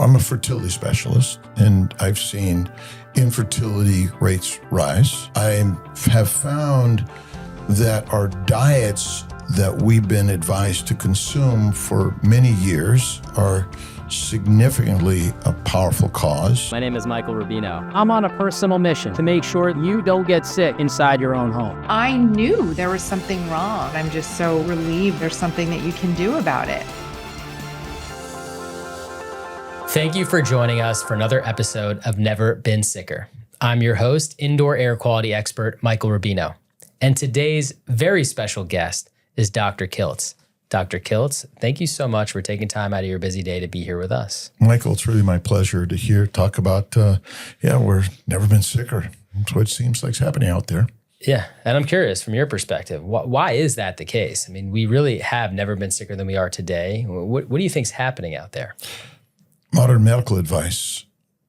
I'm a fertility specialist, and I've seen infertility rates rise. I have found that our diets that we've been advised to consume for many years are significantly a powerful cause. My name is Michael Rubino. I'm on a personal mission to make sure you don't get sick inside your own home. I knew there was something wrong. I'm just so relieved there's something that you can do about it. Thank you for joining us for another episode of Never Been Sicker. I'm your host, indoor air quality expert, Michael Rubino. And today's very special guest is Dr. Kiltz. Dr. Kiltz, thank you so much for taking time out of your busy day to be here with us. Michael, it's really my pleasure to talk about, we're never been sicker. That's what it seems like is happening out there. Yeah, and I'm curious from your perspective, why is that the case? I mean, we really have never been sicker than we are today. What do you think is happening out there? Modern medical advice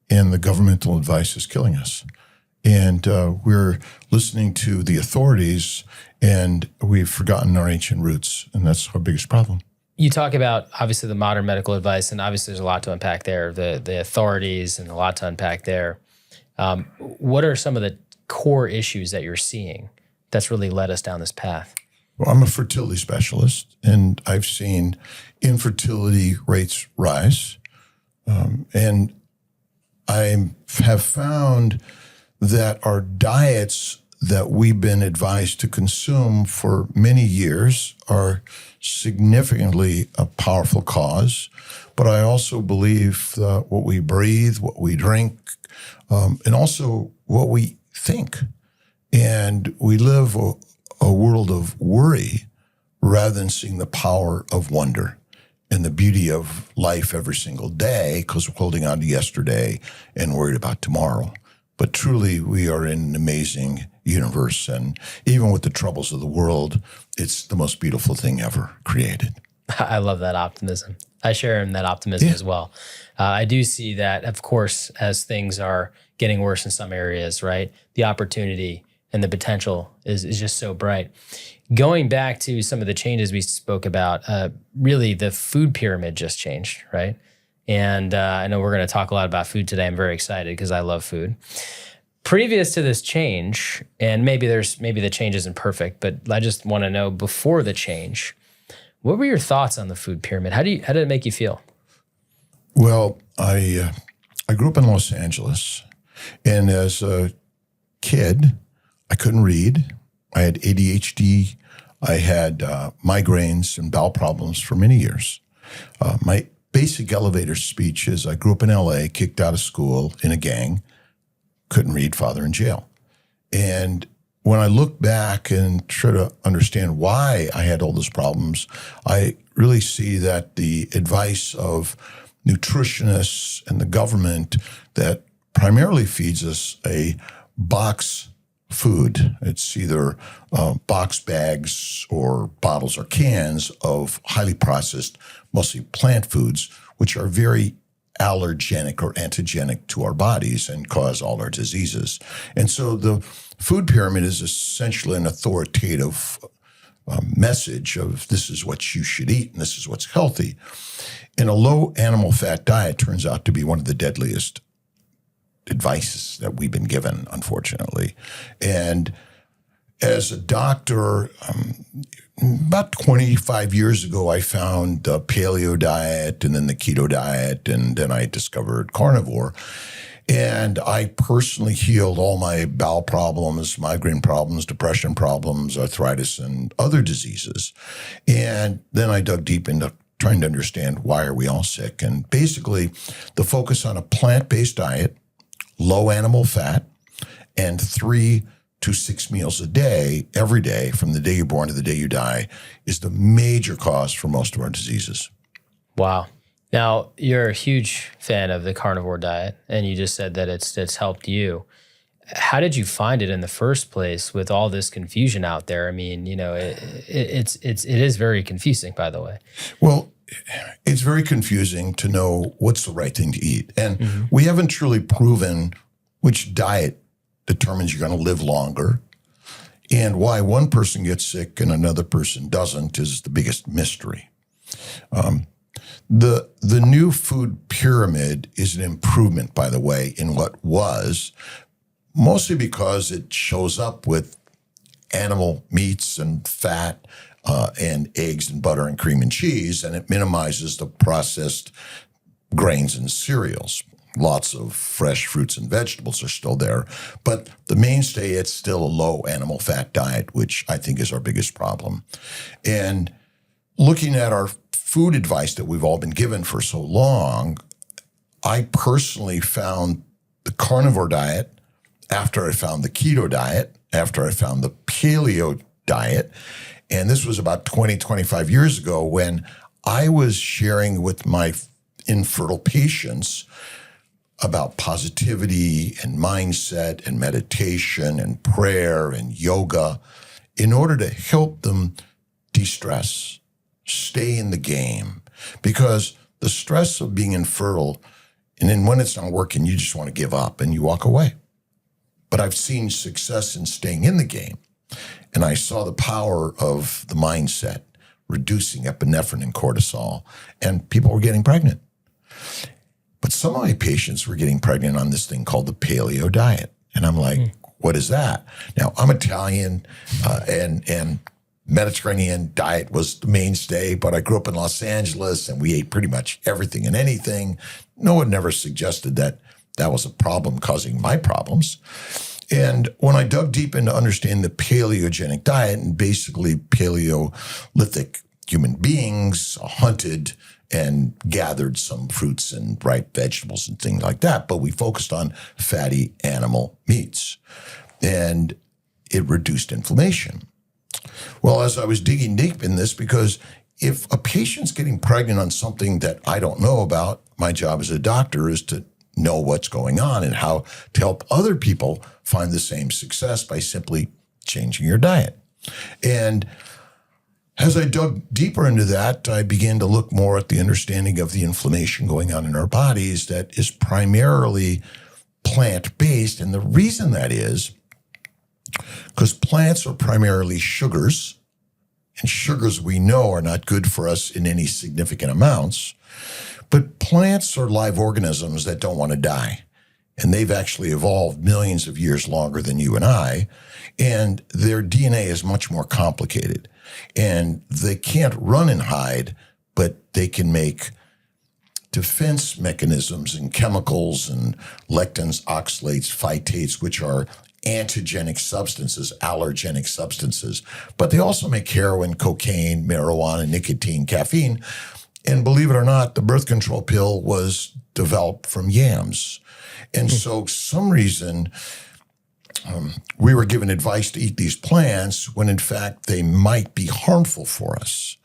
and the governmental advice is killing us. And we're listening to the authorities, and we've forgotten our ancient roots, and that's our biggest problem. You talk about, obviously, the modern medical advice, and obviously there's a lot to unpack there, the authorities and a lot to unpack there. What are some of the core issues that you're seeing that's really led us down this path? Well, I'm a fertility specialist, and I've seen infertility rates rise. And I have found that our diets that we've been advised to consume for many years are significantly a powerful cause. But I also believe that what we breathe, what we drink, and also what we think. And we live a world of worry rather than seeing the power of wonder and the beauty of life every single day, because we're holding on to yesterday and worried about tomorrow. But truly, we are in an amazing universe. And even with the troubles of the world, it's the most beautiful thing ever created. I love that optimism. I share in that optimism as well. I do see that, of course, as things are getting worse in some areas, right? The opportunity and the potential is just so bright. Going back to some of the changes we spoke about, really the food pyramid just changed, right? And I know we're going to talk a lot about food today. I'm very excited because I love food. Previous to this change, and maybe the change isn't perfect, but I just want to know before the change, what were your thoughts on the food pyramid? How did it make you feel? Well, I grew up in Los Angeles, and as a kid, I couldn't read. I had ADHD. I had migraines and bowel problems for many years. My basic elevator speech is I grew up in LA, kicked out of school in a gang, couldn't read, father in jail. And when I look back and try to understand why I had all those problems, I really see that the advice of nutritionists and the government that primarily feeds us a box food. It's either box bags or bottles or cans of highly processed, mostly plant foods, which are very allergenic or antigenic to our bodies and cause all our diseases. And so the food pyramid is essentially an authoritative message of this is what you should eat and this is what's healthy. And a low animal fat diet turns out to be one of the deadliest advices that we've been given, unfortunately. And as a doctor, about 25 years ago, I found the paleo diet and then the keto diet, and then I discovered carnivore. And I personally healed all my bowel problems, migraine problems, depression problems, arthritis, and other diseases. And then I dug deep into trying to understand why are we all sick. And basically, the focus on a plant-based diet, low animal fat, and 3 to 6 meals a day, every day, from the day you're born to the day you die, is the major cause for most of our diseases. Wow. Now, you're a huge fan of the carnivore diet, and you just said that it's helped you. How did you find it in the first place with all this confusion out there? I mean, you know, it is very confusing, by the way. Well, it's very confusing to know what's the right thing to eat. And we haven't truly proven which diet determines you're going to live longer. And why one person gets sick and another person doesn't is the biggest mystery. The new food pyramid is an improvement, by the way, in what was, mostly because it shows up with animal meats and fat and eggs and butter and cream and cheese, and it minimizes the processed grains and cereals. Lots of fresh fruits and vegetables are still there, but the mainstay, it's still a low animal fat diet, which I think is our biggest problem. And looking at our food advice that we've all been given for so long, I personally found the carnivore diet after I found the keto diet, after I found the paleo diet. And this was about 20, 25 years ago when I was sharing with my infertile patients about positivity and mindset and meditation and prayer and yoga in order to help them de-stress, stay in the game. Because the stress of being infertile, and then when it's not working, you just want to give up and you walk away. But I've seen success in staying in the game. And I saw the power of the mindset, reducing epinephrine and cortisol, and people were getting pregnant. But some of my patients were getting pregnant on this thing called the paleo diet. And I'm like, what is that? Now, I'm Italian, and Mediterranean diet was the mainstay, but I grew up in Los Angeles and we ate pretty much everything and anything. No one never suggested that that was a problem causing my problems. And when I dug deep into understanding the paleogenic diet, and basically Paleolithic human beings hunted and gathered some fruits and ripe vegetables and things like that, but we focused on fatty animal meats, and it reduced inflammation. Well, as I was digging deep in this, because if a patient's getting pregnant on something that I don't know about, my job as a doctor is to know what's going on and how to help other people find the same success by simply changing your diet. And as I dug deeper into that, I began to look more at the understanding of the inflammation going on in our bodies that is primarily plant-based. And the reason that is because plants are primarily sugars, and sugars we know are not good for us in any significant amounts. But plants are live organisms that don't want to die. And they've actually evolved millions of years longer than you and I. And their DNA is much more complicated. And they can't run and hide, but they can make defense mechanisms and chemicals and lectins, oxalates, phytates, which are antigenic substances, allergenic substances. But they also make heroin, cocaine, marijuana, nicotine, caffeine. And believe it or not, the birth control pill was developed from yams. And so some reason we were given advice to eat these plants when in fact they might be harmful for us.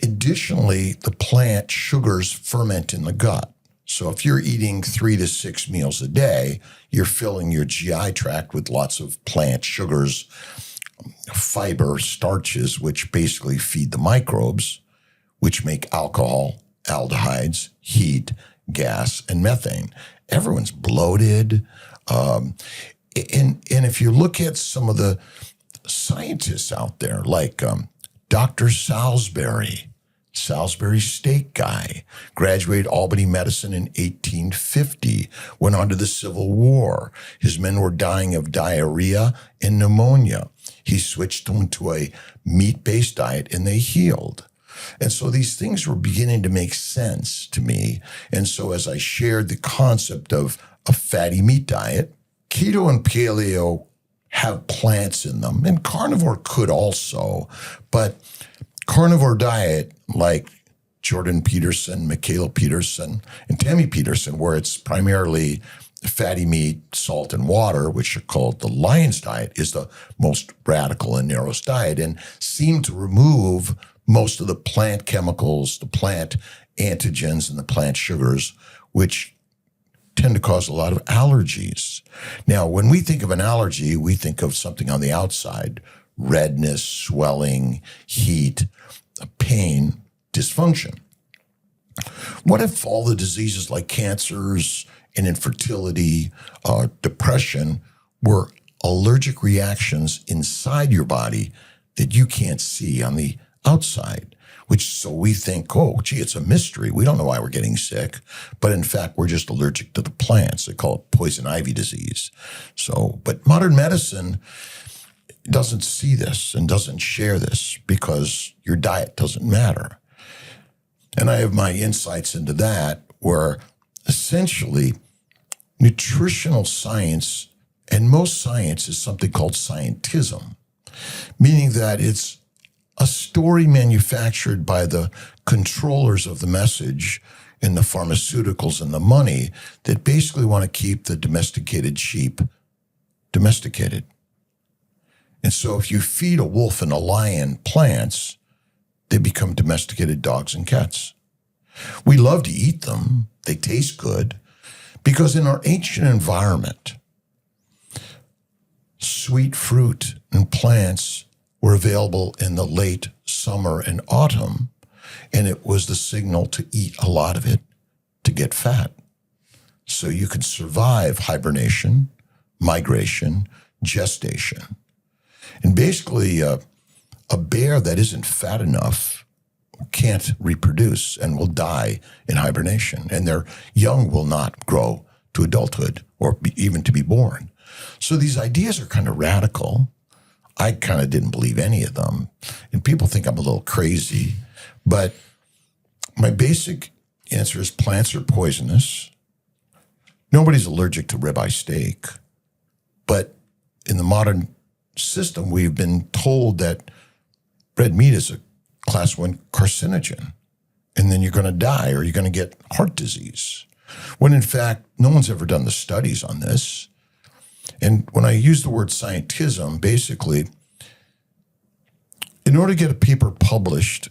Additionally, the plant sugars ferment in the gut. So if you're eating 3 to 6 meals a day, you're filling your GI tract with lots of plant sugars, fiber, starches, which basically feed the microbes, which make alcohol, aldehydes, heat, gas, and methane. Everyone's bloated. And if you look at some of the scientists out there, like Dr. Salisbury steak guy, graduated Albany Medicine in 1850, went on to the Civil War. His men were dying of diarrhea and pneumonia. He switched them to a meat-based diet and they healed. And so these things were beginning to make sense to me. And so as I shared the concept of a fatty meat diet, keto and paleo have plants in them, and carnivore could also, but carnivore diet, like Jordan Peterson, Michaela Peterson, and Tammy Peterson, where it's primarily fatty meat, salt, and water, which are called the Lion's diet, is the most radical and narrowest diet, and seem to remove most of the plant chemicals, the plant antigens, and the plant sugars, which tend to cause a lot of allergies. Now, when we think of an allergy, we think of something on the outside: redness, swelling, heat, pain, dysfunction. What if all the diseases like cancers and infertility, depression, were allergic reactions inside your body that you can't see on the outside? So we think, oh, gee, it's a mystery. We don't know why we're getting sick. But in fact, we're just allergic to the plants. They call it poison ivy disease. But modern medicine doesn't see this and doesn't share this because your diet doesn't matter. And I have my insights into that, where essentially nutritional science, and most science, is something called scientism, meaning that it's a story manufactured by the controllers of the message and the pharmaceuticals and the money that basically want to keep the domesticated sheep domesticated. And so if you feed a wolf and a lion plants, they become domesticated dogs and cats. We love to eat them. They taste good because in our ancient environment, sweet fruit and plants were available in the late summer and autumn, and it was the signal to eat a lot of it to get fat. So you could survive hibernation, migration, gestation. And basically, a bear that isn't fat enough can't reproduce and will die in hibernation, and their young will not grow to adulthood or even to be born. So these ideas are kind of radical. I kind of didn't believe any of them, and people think I'm a little crazy, but my basic answer is plants are poisonous. Nobody's allergic to ribeye steak, but in the modern system, we've been told that red meat is a class 1 carcinogen, and then you're going to die or you're going to get heart disease, when in fact, no one's ever done the studies on this. And when I use the word scientism, basically, in order to get a paper published,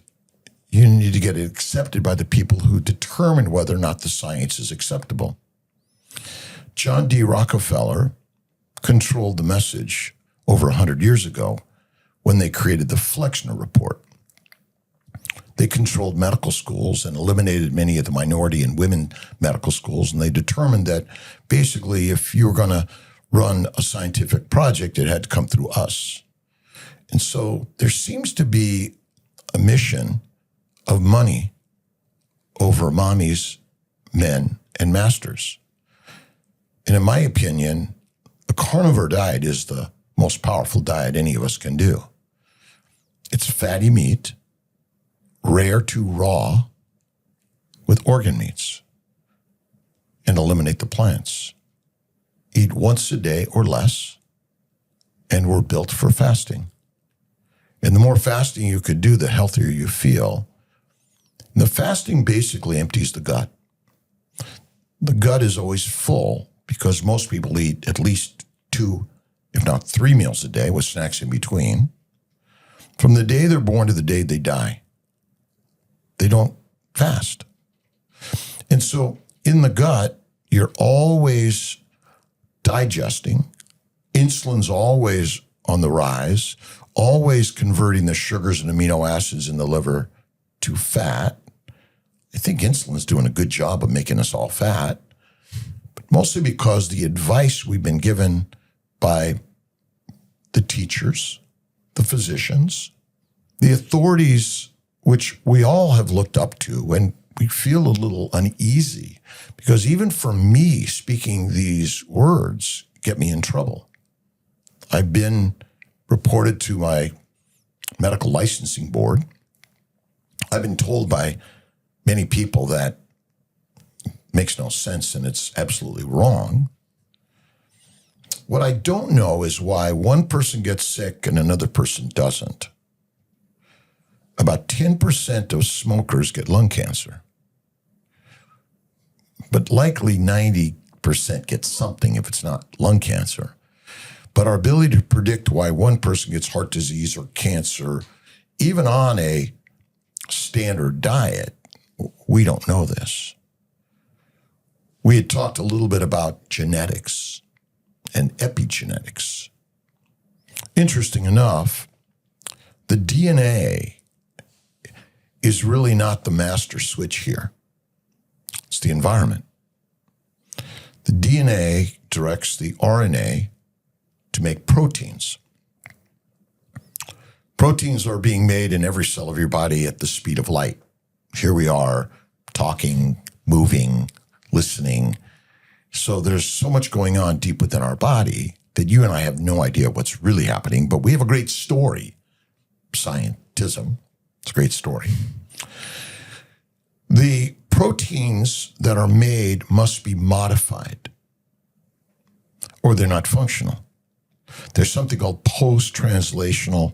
you need to get it accepted by the people who determine whether or not the science is acceptable. John D. Rockefeller controlled the message over 100 years ago when they created the Flexner Report. They controlled medical schools and eliminated many of the minority and women medical schools, and they determined that basically if you were going to run a scientific project, it had to come through us. And so there seems to be a mission of money over mommies, men, and masters. And in my opinion, the carnivore diet is the most powerful diet any of us can do. It's fatty meat, rare to raw, with organ meats, and eliminate the plants. Eat once a day or less, and we're built for fasting. And the more fasting you could do, the healthier you feel. And the fasting basically empties the gut. The gut is always full because most people eat at least 2, if not 3 meals a day with snacks in between. From the day they're born to the day they die, they don't fast. And so in the gut, you're always digesting. Insulin's always on the rise, always converting the sugars and amino acids in the liver to fat. I think insulin's doing a good job of making us all fat, but mostly because the advice we've been given by the teachers, the physicians, the authorities, which we all have looked up to, and we feel a little uneasy because even for me, speaking these words get me in trouble. I've been reported to my medical licensing board. I've been told by many people that makes no sense and it's absolutely wrong. What I don't know is why one person gets sick and another person doesn't. About 10% of smokers get lung cancer, but likely 90% get something if it's not lung cancer. But our ability to predict why one person gets heart disease or cancer, even on a standard diet, we don't know this. We had talked a little bit about genetics and epigenetics. Interesting enough, the DNA is really not the master switch here. It's the environment. The DNA directs the RNA to make proteins. Proteins are being made in every cell of your body at the speed of light. Here we are talking, moving, listening. So there's so much going on deep within our body that you and I have no idea what's really happening, but we have a great story. Scientism. It's a great story. The proteins that are made must be modified or they're not functional. There's something called post-translational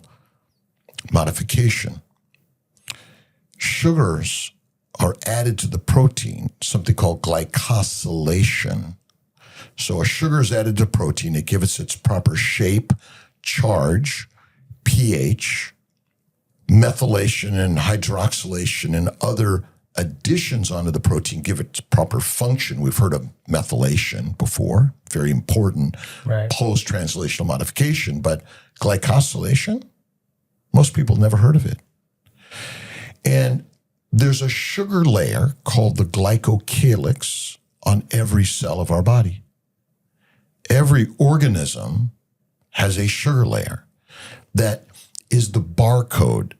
modification. Sugars are added to the protein, something called glycosylation. So a sugar is added to protein, it gives it its proper shape, charge, pH, methylation and hydroxylation and other additions onto the protein give it proper function. We've heard of methylation before, very important, Right. post-translational modification, but glycosylation, most people never heard of it. And there's a sugar layer called the glycocalyx on every cell of our body. Every organism has a sugar layer that is the barcode.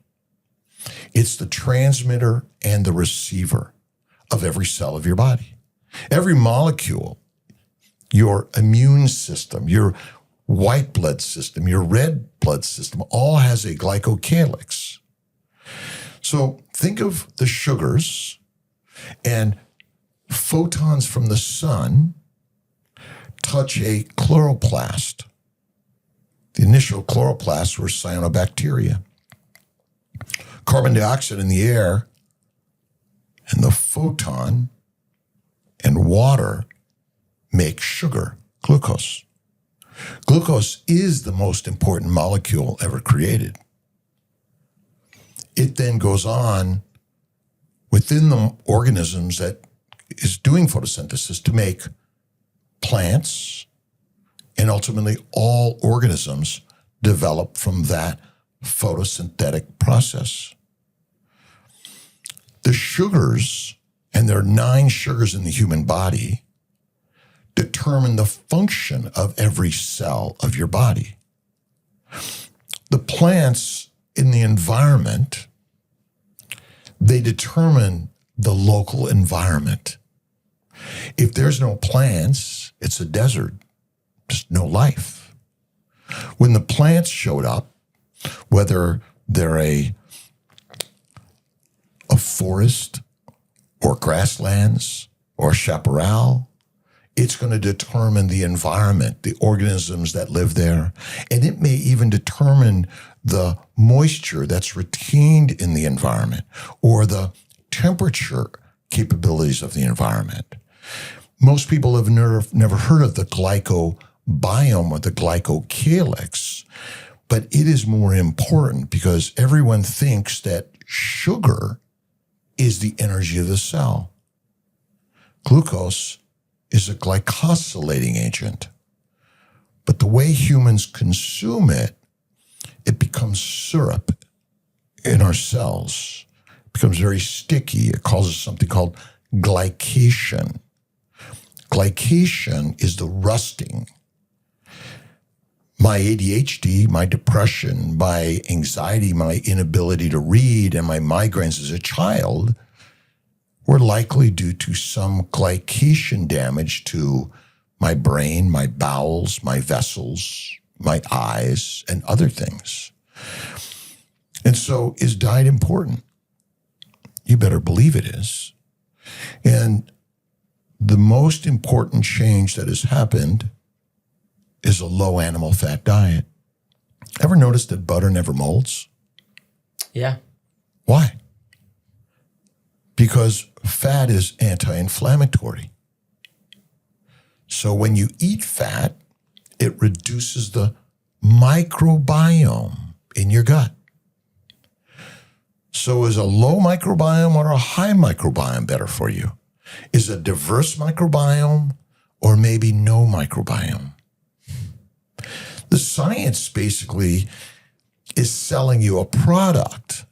It's the transmitter and the receiver of every cell of your body. Every molecule, your immune system, your white blood system, your red blood system, all has a glycocalyx. So think of the sugars and photons from the sun touch a chloroplast. The initial chloroplasts were cyanobacteria. Carbon dioxide in the air and the photon and water make sugar, glucose. Glucose is the most important molecule ever created. It then goes on within the organisms that is doing photosynthesis to make plants, and ultimately all organisms develop from that photosynthetic process. The sugars, and there are 9 sugars in the human body, determine the function of every cell of your body. The plants in the environment, they determine the local environment. If there's no plants, it's a desert, just no life. When the plants showed up, whether they're a forest or grasslands or chaparral, it's going to determine the environment, the organisms that live there, and it may even determine the moisture that's retained in the environment or the temperature capabilities of the environment. Most people have never heard of the glycobiome or the glycocalyx, but it is more important because everyone thinks that sugar is the energy of the cell. Glucose is a glycosylating agent. But the way humans consume it, it becomes syrup in our cells. It becomes very sticky. It causes something called glycation. Glycation is the rusting. My ADHD, my depression, my anxiety, my inability to read, and my migraines as a child were likely due to some glycation damage to my brain, my bowels, my vessels, my eyes, and other things. And so, is diet important? You better believe it is. And the most important change that has happened is a low animal fat diet. Ever noticed that butter never molds? Yeah. Why? Because fat is anti-inflammatory. So when you eat fat, it reduces the microbiome in your gut. So is a low microbiome or a high microbiome better for you? Is a diverse microbiome or maybe no microbiome? The science basically is selling you a product.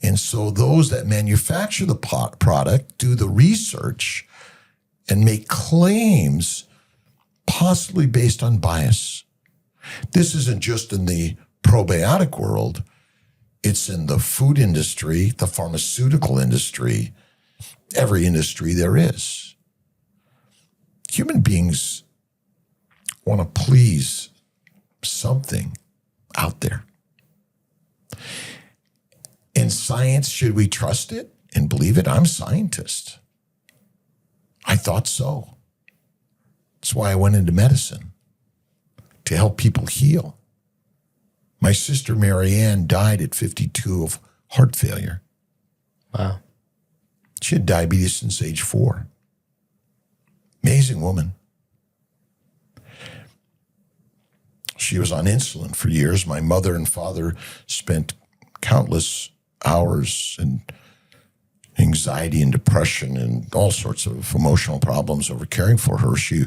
And so those that manufacture the product do the research and make claims possibly based on bias. This isn't just in the probiotic world. It's in the food industry, the pharmaceutical industry, every industry there is. Human beings want to please something out there. In science, should we trust it and believe it? I'm a scientist. I thought so. That's why I went into medicine, to help people heal. My sister Marianne died at 52 of heart failure. Wow. She had diabetes since age 4. Amazing woman. She was on insulin for years. My mother and father spent countless hours in anxiety and depression and all sorts of emotional problems over caring for her. She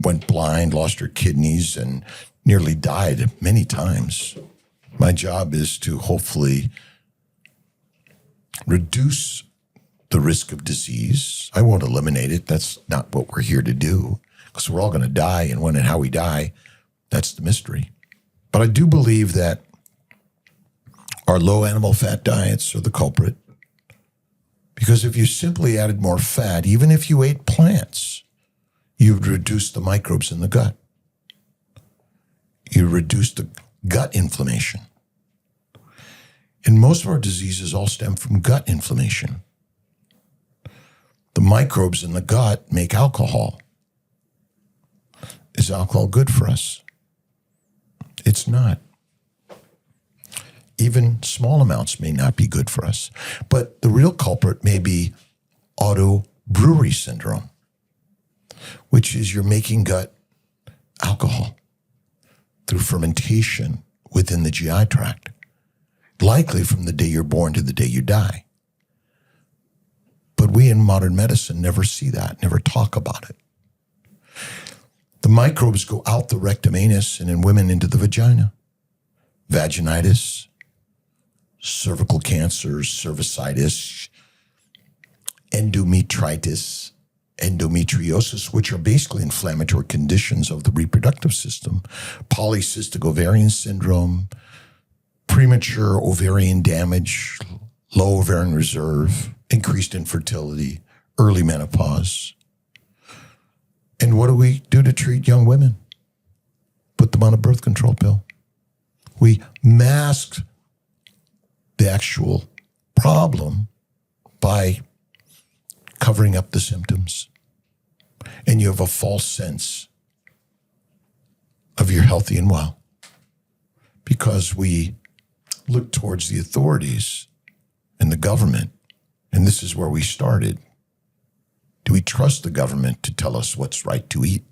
went blind, lost her kidneys, and nearly died many times. My job is to hopefully reduce the risk of disease. I won't eliminate it. That's not what we're here to do, because we're all going to die, and when and how we die, that's the mystery. But I do believe that our low animal fat diets are the culprit, because if you simply added more fat, even if you ate plants, you'd reduce the microbes in the gut. You reduce the gut inflammation. And most of our diseases all stem from gut inflammation. The microbes in the gut make alcohol. Is alcohol good for us? It's not. Even small amounts may not be good for us. But the real culprit may be auto brewery syndrome, which is you're making gut alcohol through fermentation within the GI tract, likely from the day you're born to the day you die. But we in modern medicine never see that, never talk about it. The microbes go out the rectum anus and in women into the vagina. Vaginitis, cervical cancers, cervicitis, endometritis, endometriosis, which are basically inflammatory conditions of the reproductive system, polycystic ovarian syndrome, premature ovarian damage, low ovarian reserve, increased infertility, early menopause. And what do we do to treat young women? Put them on a birth control pill. We mask the actual problem by covering up the symptoms. And you have a false sense of you're healthy and well, because we look towards the authorities and the government. And this is where we started. Do we trust the government to tell us what's right to eat?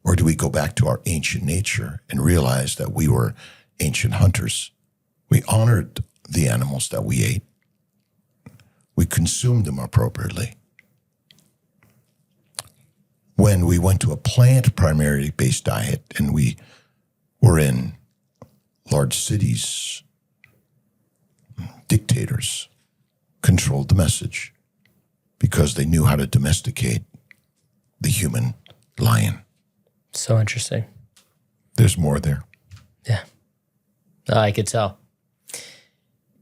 Or do we go back to our ancient nature and realize that we were ancient hunters? We honored the animals that we ate. We consumed them appropriately. When we went to a plant primarily based diet and we were in large cities, dictators controlled the message because they knew how to domesticate the human lion. So interesting. There's more there. Yeah. I could tell.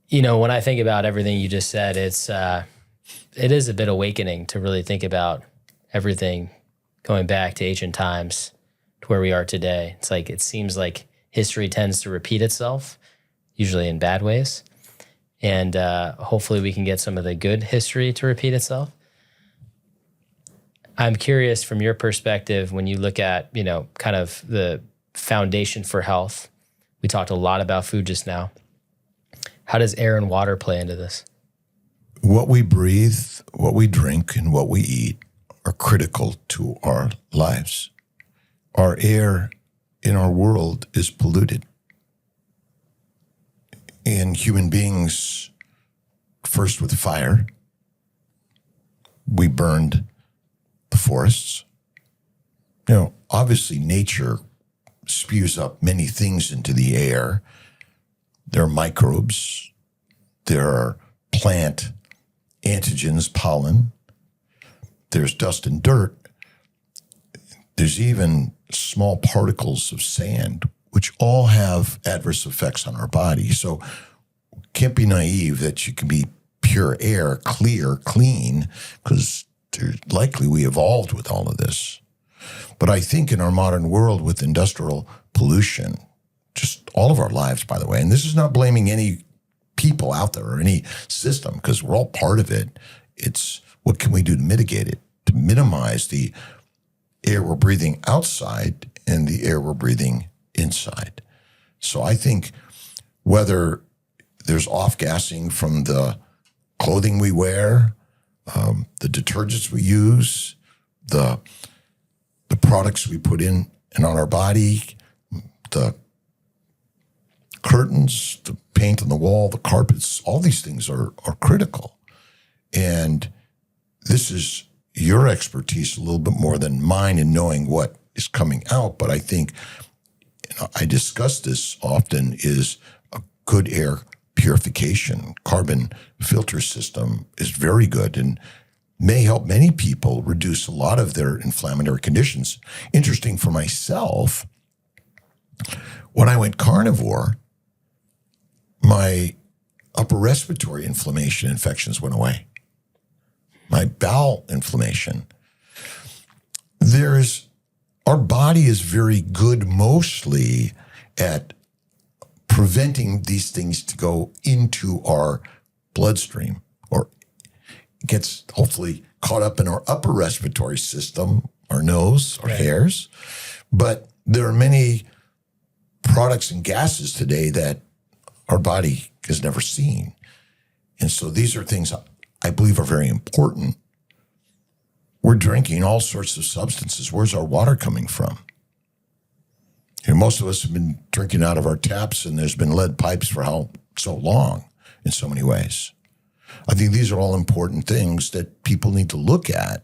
You know, when I think about everything you just said, it is a bit awakening to really think about everything going back to ancient times to where we are today. It's like, it seems like history tends to repeat itself, usually in bad ways. And hopefully we can get some of the good history to repeat itself. I'm curious from your perspective, when you look at, you know, kind of the foundation for health. We talked a lot about food just now. How does air and water play into this? What we breathe, what we drink, and what we eat are critical to our lives. Our air in our world is polluted. And human beings, first with fire, we burned the forests. You know, obviously nature spews up many things into the air. There are microbes. There are plant antigens, pollen. There's dust and dirt. There's even small particles of sand, which all have adverse effects on our body. So can't be naive that you can be pure air, clear, clean, because likely we evolved with all of this. But I think in our modern world with industrial pollution, just all of our lives, by the way, and this is not blaming any people out there or any system, because we're all part of it. It's what can we do to mitigate it, to minimize the air we're breathing outside and the air we're breathing inside. So I think whether there's off-gassing from the clothing we wear, the detergents we use, the products we put in and on our body, the curtains, the paint on the wall, the carpets, all these things are critical. And this is your expertise a little bit more than mine in knowing what is coming out. But I think, I discuss this often, is a good air purification, carbon filter system is very good and may help many people reduce a lot of their inflammatory conditions. Interesting for myself, when I went carnivore, my upper respiratory inflammation infections went away. My bowel inflammation. Our body is very good mostly at preventing these things to go into our bloodstream, or gets hopefully caught up in our upper respiratory system, our nose, our hairs. But there are many products and gases today that our body has never seen. And so these are things I believe are very important. We're drinking all sorts of substances. Where's our water coming from? Most of us have been drinking out of our taps, and there's been lead pipes for so long in so many ways. I think these are all important things that people need to look at.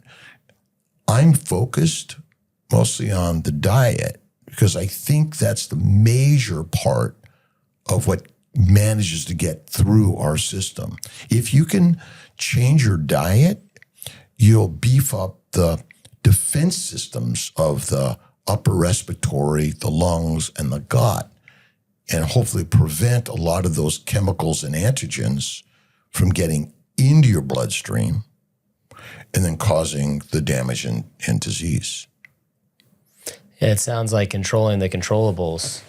I'm focused mostly on the diet because I think that's the major part of what manages to get through our system. If you can change your diet, you'll beef up the defense systems of the upper respiratory, the lungs, and the gut, and hopefully prevent a lot of those chemicals and antigens from getting into your bloodstream and then causing the damage and disease. Yeah, it sounds like controlling the controllables,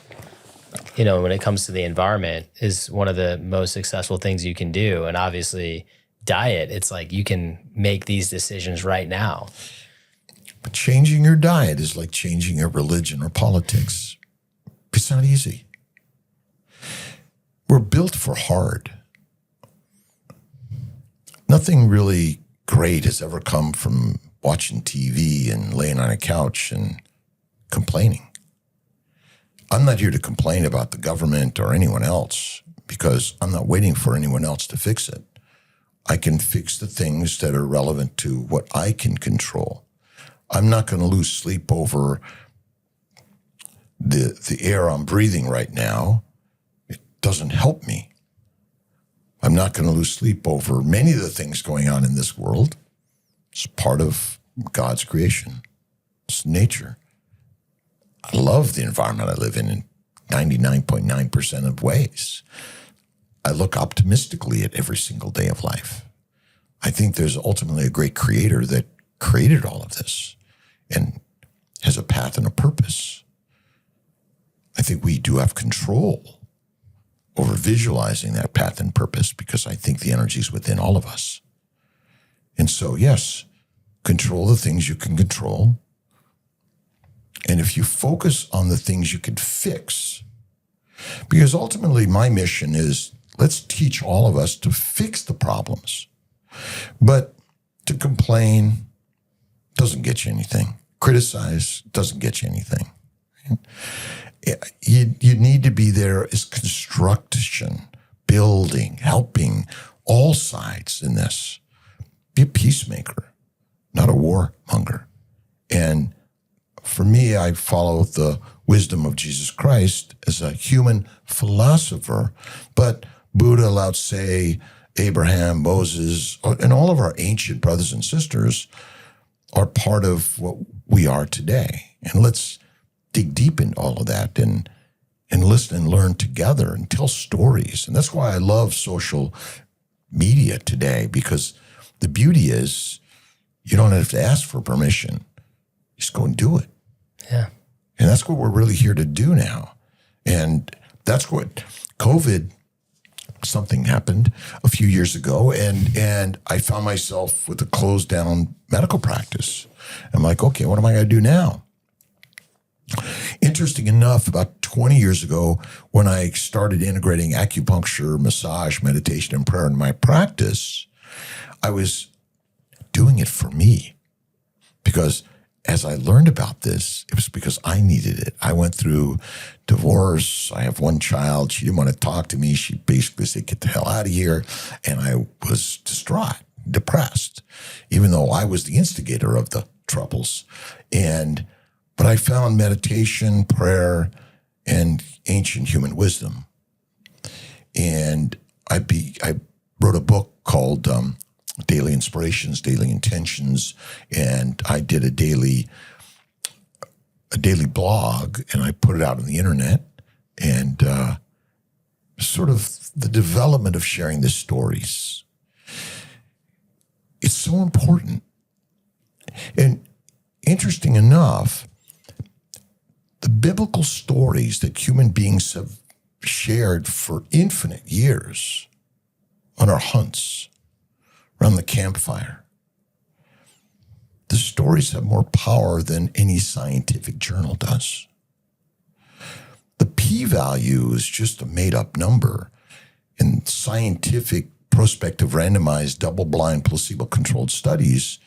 when it comes to the environment, is one of the most successful things you can do. And obviously, diet, it's like you can make these decisions right now. But changing your diet is like changing your religion or politics. It's not easy. We're built for hard. Nothing really great has ever come from watching TV and laying on a couch and complaining. I'm not here to complain about the government or anyone else because I'm not waiting for anyone else to fix it. I can fix the things that are relevant to what I can control. I'm not going to lose sleep over the air I'm breathing right now. It doesn't help me. I'm not going to lose sleep over many of the things going on in this world. It's part of God's creation. It's nature. I love the environment I live in 99.9% of ways. I look optimistically at every single day of life. I think there's ultimately a great creator that created all of this and has a path and a purpose. I think we do have control over visualizing that path and purpose because I think the energy is within all of us. And so, yes, control the things you can control. And if you focus on the things you can fix, because ultimately my mission is let's teach all of us to fix the problems. But to complain doesn't get you anything. Criticize doesn't get you anything. You need to be there as construction, building, helping all sides in this. Be a peacemaker, not a warmonger. And for me, I follow the wisdom of Jesus Christ as a human philosopher, but Buddha, Lao Tse, Abraham, Moses, and all of our ancient brothers and sisters are part of what we are today. And let's dig deep into all of that and and listen and learn together and tell stories. And that's why I love social media today, because the beauty is you don't have to ask for permission. Just go and do it. Yeah. And that's what we're really here to do now. And that's what COVID, something happened a few years ago, and I found myself with a closed down medical practice. I'm like, okay, what am I going to do now? Interesting enough, about 20 years ago, when I started integrating acupuncture, massage, meditation, and prayer in my practice, I was doing it for me. Because as I learned about this, it was because I needed it. I went through divorce. I have one child. She didn't want to talk to me. She basically said, get the hell out of here. And I was distraught, depressed, even though I was the instigator of the troubles. But I found meditation, prayer, and ancient human wisdom. And I wrote a book called Daily Inspirations, Daily Intentions, and I did a daily blog, and I put it out on the internet, and sort of the development of sharing the stories. It's so important. And interesting enough, the biblical stories that human beings have shared for infinite years on our hunts, around the campfire, the stories have more power than any scientific journal does. The p-value is just a made-up number, and scientific, prospective, randomized, double-blind, placebo-controlled studies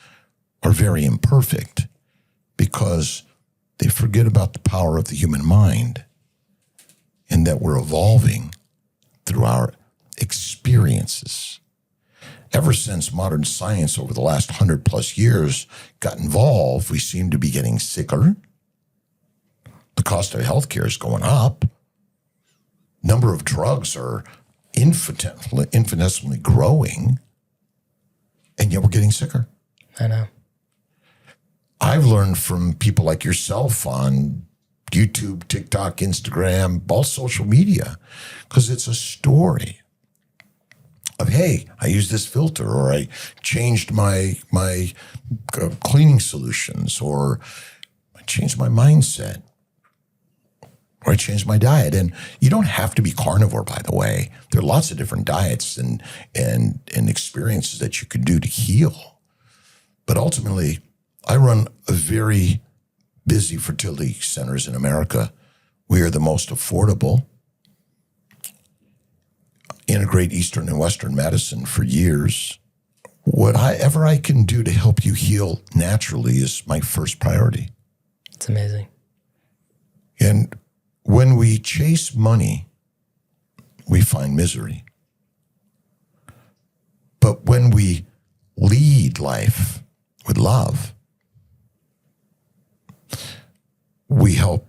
are very imperfect because they forget about the power of the human mind and that we're evolving through our experiences. Ever since modern science over the last 100 plus years got involved, we seem to be getting sicker. The cost of healthcare is going up. Number of drugs are infinitesimally growing, and yet we're getting sicker. I know. I've learned from people like yourself on YouTube, TikTok, Instagram, all social media, because it's a story of, hey, I used this filter, or I changed my cleaning solutions, or I changed my mindset, or I changed my diet. And you don't have to be carnivore, by the way. There are lots of different diets and experiences that you can do to heal. But ultimately, I run a very busy fertility centers in America. We are the most affordable. Integrate Eastern and Western medicine for years. Whatever I can do to help you heal naturally is my first priority. It's amazing. And when we chase money, we find misery. But when we lead life with love, we help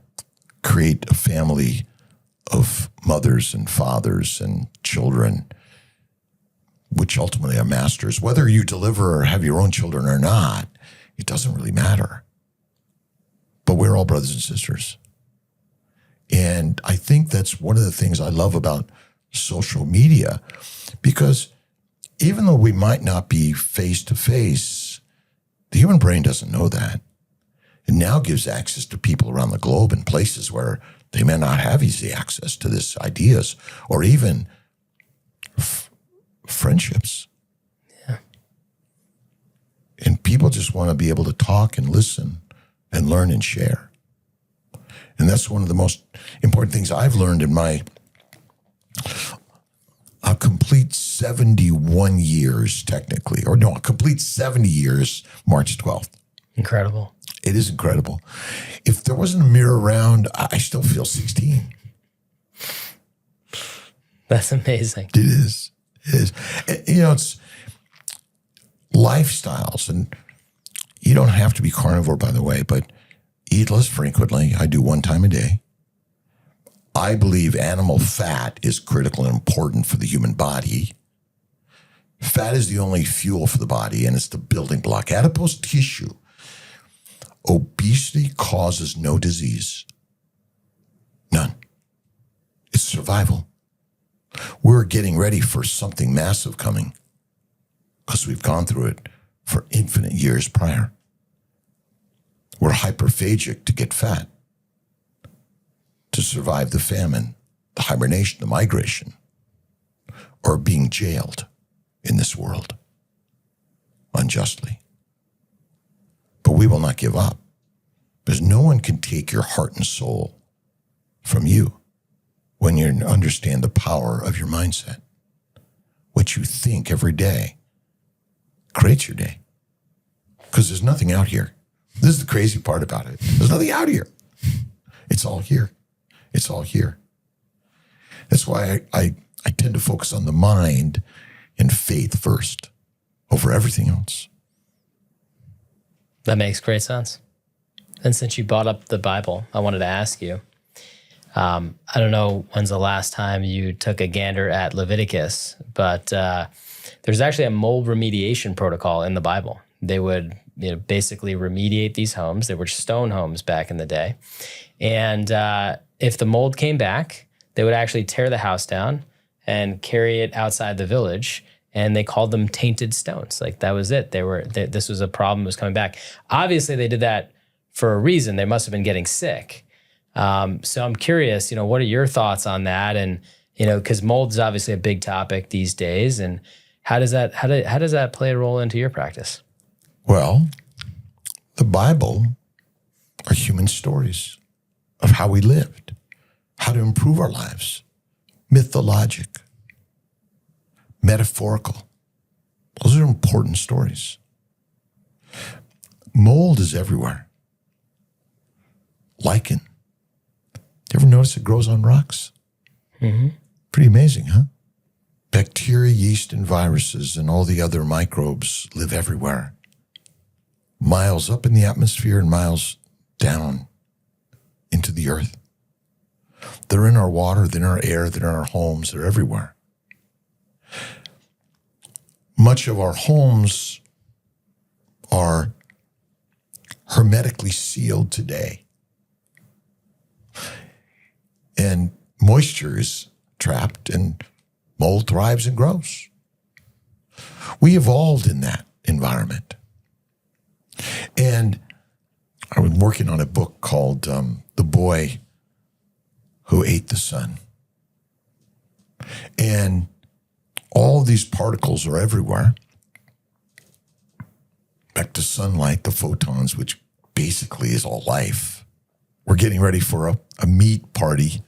create a family of mothers and fathers and children, which ultimately are masters. Whether you deliver or have your own children or not, it doesn't really matter. But we're all brothers and sisters. And I think that's one of the things I love about social media, because even though we might not be face to face, the human brain doesn't know that. It now gives access to people around the globe in places where they may not have easy access to these ideas, or even friendships. Yeah. And people just want to be able to talk and listen and learn and share. And that's one of the most important things I've learned in my a complete 71 years, technically, or no, a complete 70 years, March 12th. Incredible. It is incredible. If there wasn't a mirror around, I still feel 16. That's amazing. It is. It is. You know, it's lifestyles, and you don't have to be carnivore, by the way, but eat less frequently. I do 1 time a day. I believe animal fat is critical and important for the human body. Fat is the only fuel for the body, and it's the building block. Adipose tissue. Obesity causes no disease. None. getting ready for something massive coming because we've gone through it for infinite years prior. We're hyperphagic to get fat, to survive the famine, the hibernation, the migration, or being jailed in this world unjustly. But we will not give up, because no one can take your heart and soul from you when you understand the power of your mindset. What you think every day creates your day, because there's nothing out here. This is the crazy part about it. There's nothing out here. It's all here. It's all here. That's why I tend to focus on the mind and faith first over everything else. That makes great sense. And since you brought up the Bible, I wanted to ask you, I don't know when's the last time you took a gander at Leviticus, but there's actually a mold remediation protocol in the Bible. They would basically remediate these homes. They were stone homes back in the day. And if the mold came back, they would actually tear the house down and carry it outside the village. And they called them tainted stones. Like, that was it. This was a problem that was coming back. Obviously, they did that for a reason. They must have been getting sick. So I'm curious, what are your thoughts on that? And, because mold is obviously a big topic these days. And how does that play a role into your practice? Well, the Bible are human stories of how we lived, how to improve our lives, mythologic, metaphorical. Those are important stories. Mold is everywhere. Lichen. You ever notice it grows on rocks? Mm-hmm. Pretty amazing, huh? Bacteria, yeast, and viruses and all the other microbes live everywhere. Miles up in the atmosphere and miles down into the earth. They're in our water, they're in our air, they're in our homes, they're everywhere. Much of our homes are hermetically sealed today. And moisture is trapped and mold thrives and grows. We evolved in that environment. And I was working on a book called The Boy Who Ate the Sun. And all these particles are everywhere. Back to sunlight, the photons, which basically is all life. We're getting ready for a meat party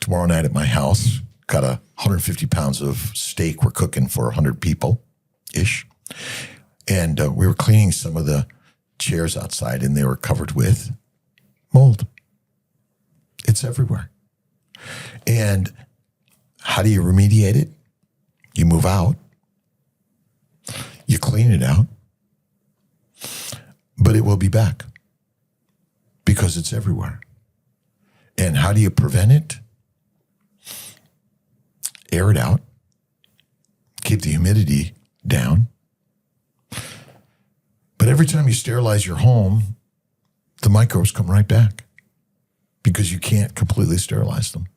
tomorrow night at my house. Got 150 pounds of steak we're cooking for 100 people-ish. And we were cleaning some of the chairs outside, and they were covered with mold. It's everywhere. And how do you remediate it? You move out. You clean it out. But it will be back because it's everywhere. And how do you prevent it? Air it out. Keep the humidity down. But every time you sterilize your home, the microbes come right back because you can't completely sterilize them.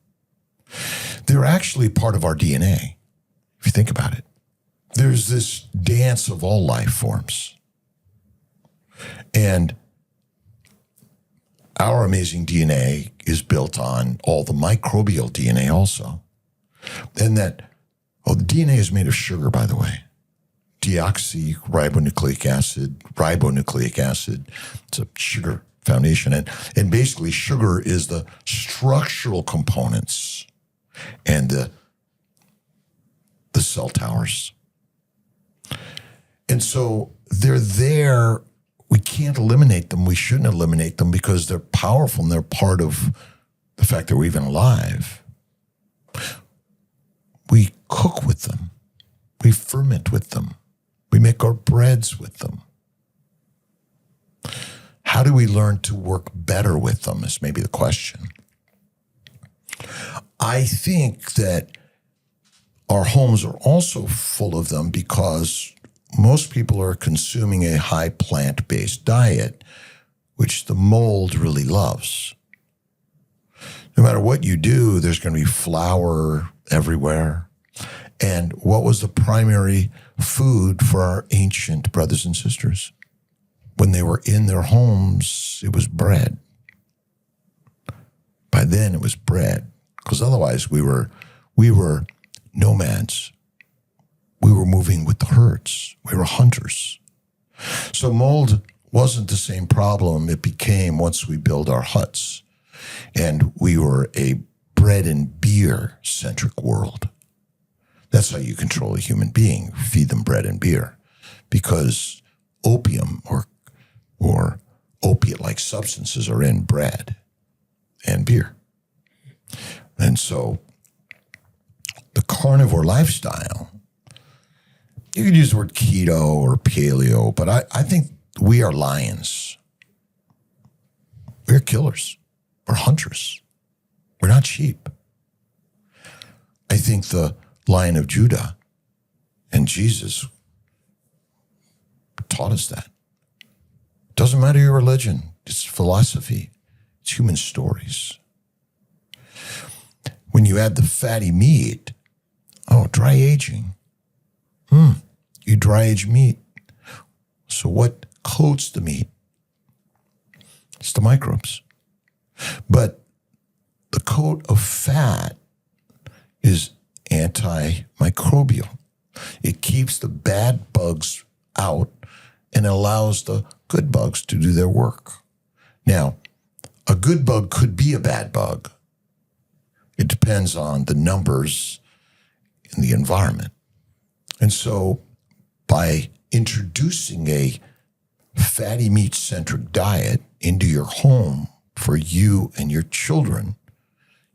They're actually part of our DNA, if you think about it. There's this dance of all life forms. And our amazing DNA is built on all the microbial DNA also. And the DNA is made of sugar, by the way. Deoxyribonucleic acid. It's a sugar foundation. And basically sugar is the structural components and the cell towers. And so they're there. We can't eliminate them. We shouldn't eliminate them because they're powerful and they're part of the fact that we're even alive. We cook with them. We ferment with them. We make our breads with them. How do we learn to work better with them is maybe the question. I think that our homes are also full of them because most people are consuming a high plant-based diet, which the mold really loves. No matter what you do, there's going to be flour everywhere. And what was the primary food for our ancient brothers and sisters? When they were in their homes, it was bread. By then, it was bread, because otherwise we were nomads. We were moving with the herds. We were hunters. So mold wasn't the same problem it became once we built our huts. And we were a bread and beer-centric world. That's how you control a human being, feed them bread and beer. Because opium or opiate-like substances are in bread and beer. And so the carnivore lifestyle, you could use the word keto or paleo, but I think we are lions. We're killers. We're hunters. We're not sheep. I think the Lion of Judah and Jesus taught us that. Doesn't matter your religion. It's philosophy. It's human stories. When you add the fatty meat, dry aging. You dry age meat. So what coats the meat? It's the microbes. But the coat of fat is antimicrobial. It keeps the bad bugs out and allows the good bugs to do their work. Now, a good bug could be a bad bug. It depends on the numbers in the environment. And so by introducing a fatty meat-centric diet into your home for you and your children,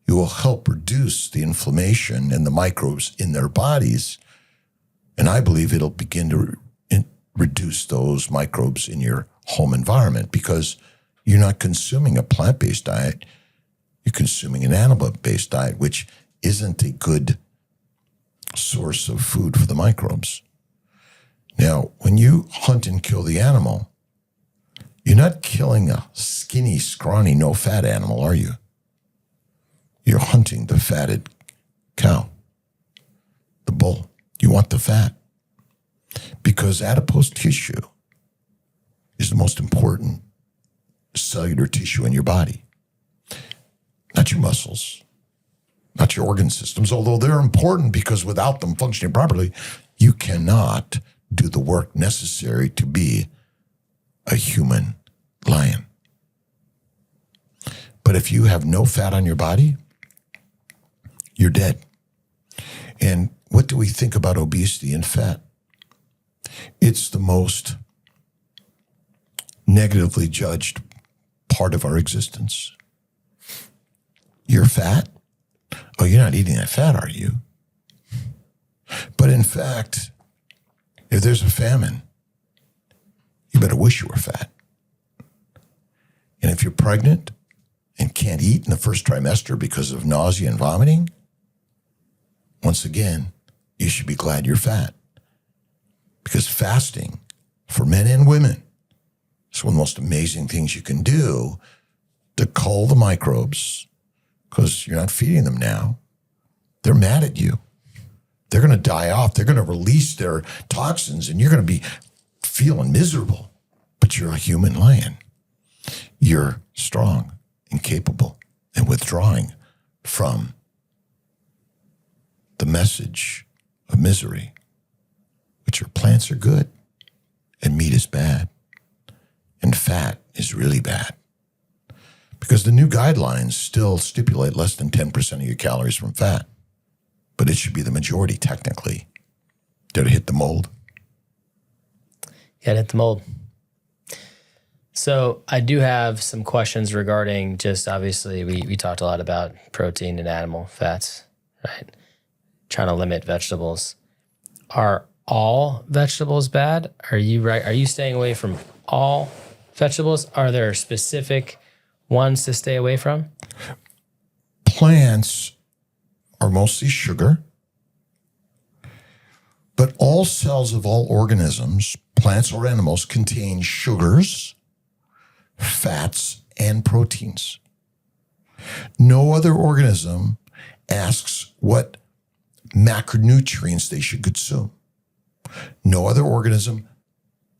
you will help reduce the inflammation and the microbes in their bodies. And I believe it'll begin to reduce those microbes in your home environment because you're not consuming a plant-based diet. You're consuming an animal-based diet, which isn't a good source of food for the microbes. Now, when you hunt and kill the animal, you're not killing a skinny, scrawny, no-fat animal, are you? You're hunting the fatted cow, the bull. You want the fat because adipose tissue is the most important cellular tissue in your body. Not your muscles, not your organ systems, although they're important because without them functioning properly, you cannot do the work necessary to be a human lion. But if you have no fat on your body, you're dead. And what do we think about obesity and fat? It's the most negatively judged part of our existence. You're fat? Oh, you're not eating that fat, are you? But in fact, if there's a famine, you better wish you were fat. And if you're pregnant and can't eat in the first trimester because of nausea and vomiting, once again, you should be glad you're fat. Because fasting for men and women is one of the most amazing things you can do to cull the microbes because you're not feeding them now. They're mad at you. They're going to die off. They're going to release their toxins and you're going to be feeling miserable. But you're a human lion. You're strong and capable and withdrawing from the message of misery, which are plants are good and meat is bad and fat is really bad. Because the new guidelines still stipulate less than 10% of your calories from fat, but it should be the majority technically. Did it hit the mold? Yeah, it hit the mold. So I do have some questions regarding just obviously we talked a lot about protein and animal fats, right? Trying to limit vegetables. Are all vegetables bad? Are you right? Are you staying away from all vegetables? Are there specific ones to stay away from? Plants are mostly sugar, but all cells of all organisms, plants or animals, contain sugars, fats, and proteins. No other organism asks what macronutrients they should consume. No other organism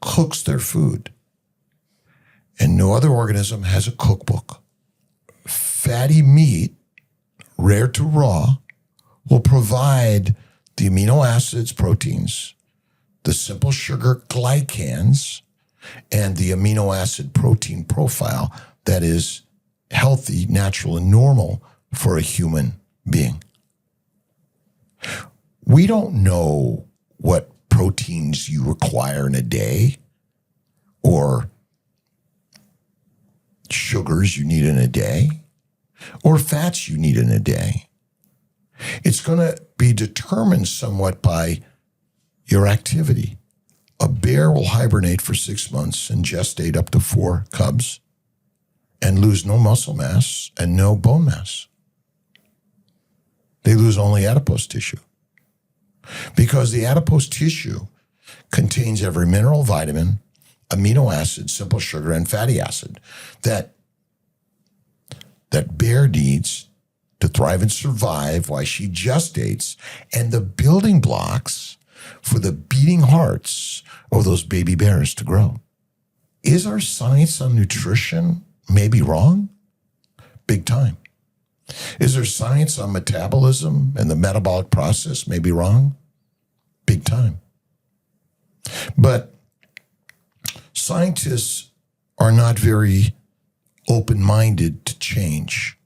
cooks their food. And no other organism has a cookbook. Fatty meat, rare to raw, will provide the amino acids, proteins, the simple sugar glycans, and the amino acid protein profile that is healthy, natural, and normal for a human being. We don't know what proteins you require in a day or sugars you need in a day or fats you need in a day. It's going to be determined somewhat by your activity. A bear will hibernate for 6 months and gestate up to 4 cubs and lose no muscle mass and no bone mass. They lose only adipose tissue because the adipose tissue contains every mineral, vitamin, amino acid, simple sugar, and fatty acid that bear needs to thrive and survive while she gestates, and the building blocks for the beating hearts of those baby bears to grow. Is our science on nutrition maybe wrong? Big time. Is there science on metabolism and the metabolic process maybe wrong? Big time. But scientists are not very open-minded to change.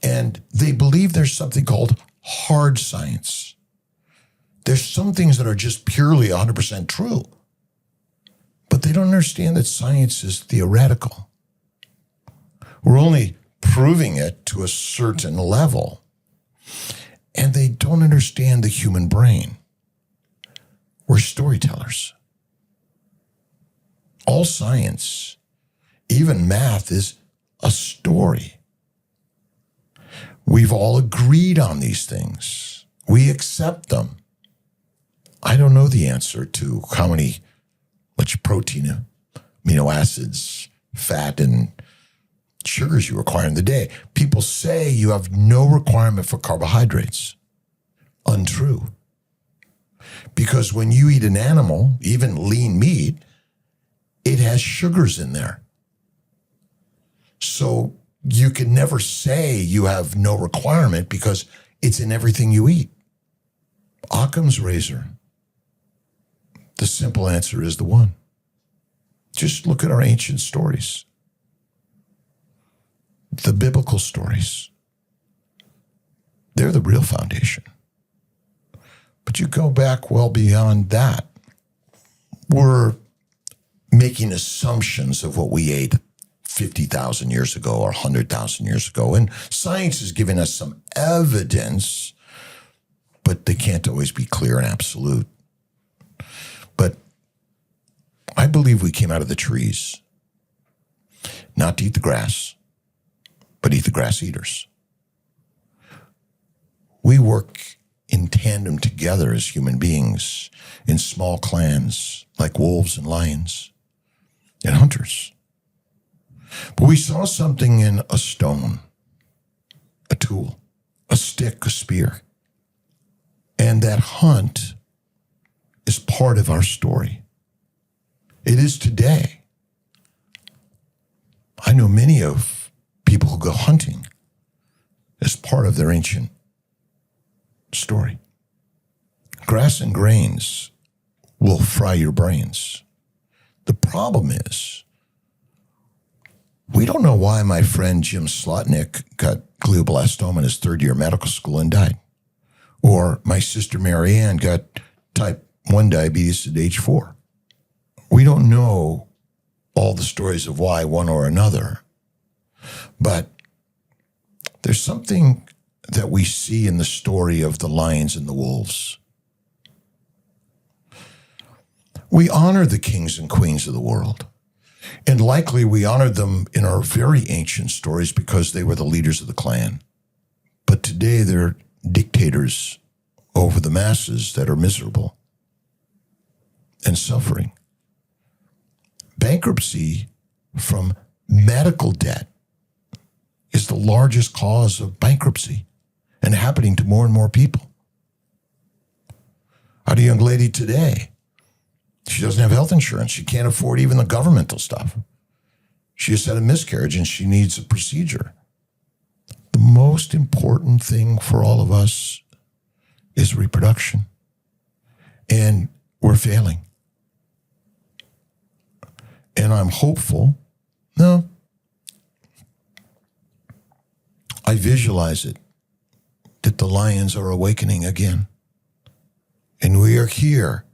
And they believe there's something called hard science. There's some things that are just purely 100% true. But they don't understand that science is theoretical. We're only proving it to a certain level. And they don't understand the human brain. We're storytellers. All science, even math, is a story. We've all agreed on these things. We accept them. I don't know the answer to how much protein, amino acids, fat, and sugars you require in the day. People say you have no requirement for carbohydrates. Untrue. Because when you eat an animal, even lean meat, it has sugars in there. So you can never say you have no requirement because it's in everything you eat. Occam's razor. The simple answer is the one. Just look at our ancient stories. The biblical stories. They're the real foundation. But you go back well beyond that. We're making assumptions of what we ate 50,000 years ago or 100,000 years ago. And science is giving us some evidence, but they can't always be clear and absolute. But I believe we came out of the trees, not to eat the grass, but eat the grass eaters. We work in tandem together as human beings in small clans like wolves and lions and hunters. But we saw something in a stone, a tool, a stick, a spear. And that hunt is part of our story. It is today. I know many of people who go hunting as part of their ancient story. Grass and grains will fry your brains. The problem is, we don't know why my friend Jim Slotnick got glioblastoma in his third year of medical school and died. Or my sister Marianne got type 1 diabetes at age 4. We don't know all the stories of why one or another. But there's something that we see in the story of the lions and the wolves. We honor the kings and queens of the world. And likely we honored them in our very ancient stories because they were the leaders of the clan. But today they're dictators over the masses that are miserable and suffering. Bankruptcy from medical debt is the largest cause of bankruptcy and happening to more and more people. I had a young lady today. She doesn't have health insurance. She can't afford even the governmental stuff. She just had a miscarriage and she needs a procedure. The most important thing for all of us is reproduction. And we're failing. And I'm hopeful. No. I visualize it, that the lions are awakening again. And we are here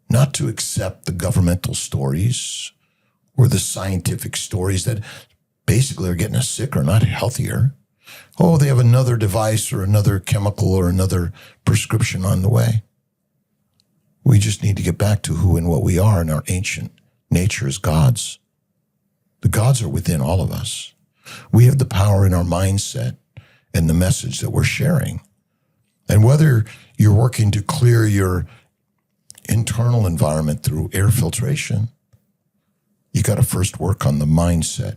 not to accept the governmental stories or the scientific stories that basically are getting us sicker, not healthier. Oh, they have another device or another chemical or another prescription on the way. We just need to get back to who and what we are in our ancient nature as gods. The gods are within all of us. We have the power in our mindset and the message that we're sharing. And whether you're working to clear your internal environment through air filtration, you got to first work on the mindset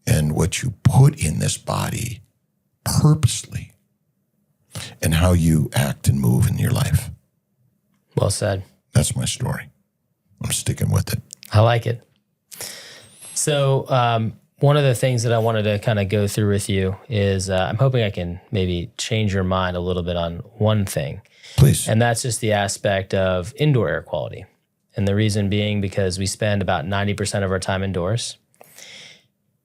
and what you put in this body purposely and how you act and move in your life. Well said. That's my story. I'm sticking with it. I like it. So one of the things that I wanted to kind of go through with you is I'm hoping I can maybe change your mind a little bit on one thing. Please. And that's just the aspect of indoor air quality. And the reason being because we spend about 90% of our time indoors,